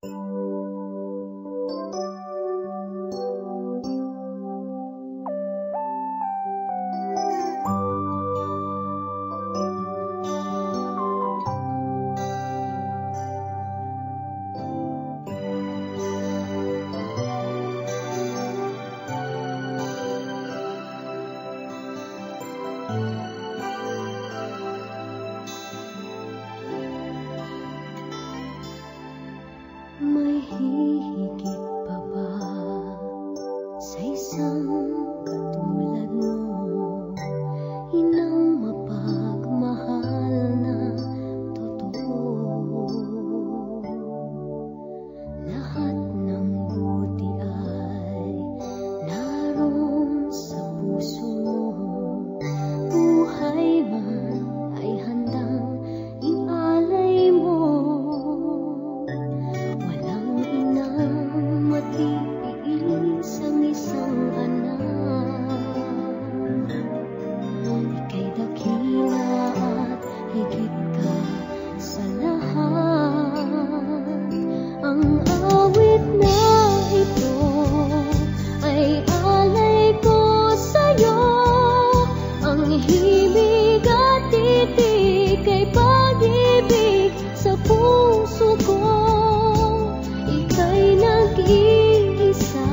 May hihigit pa ba sa isang katulad mo? Inang mapagmahal na totoo. Lahat ng buti ay naroon sa puso mo. Buhay man ay handang ialay mo. Matiis ang isang anak. Ika'y dakila at higit ka sa lahat. Ang awit na ito ay alay ko sa'yo. Ang himig at titik ay pag-ibig sa puso ko. Ika'y nag-iisa,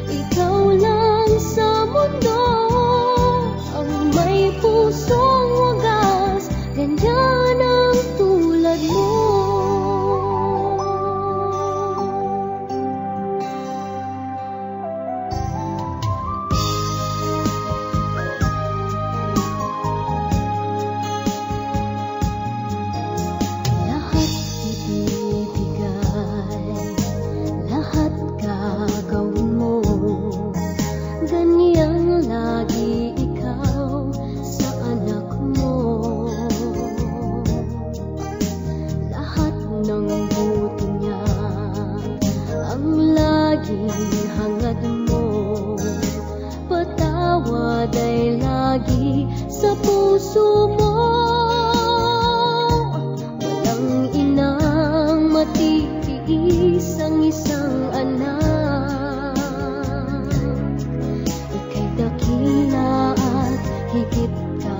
ikaw lang sa mundo. Ang may pusong wagas, ganyan ang tulad mo. Lahat ibibigay, lahat gagawin mo. Ganyang lagi ikaw sa anak mo. Lahat ng buti niya ang laging hangad mo. Patawad ay lagi sa puso mo. Walang inang matitiis ang isang anak. Ika'y dakila at higit ka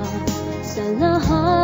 sa lahat.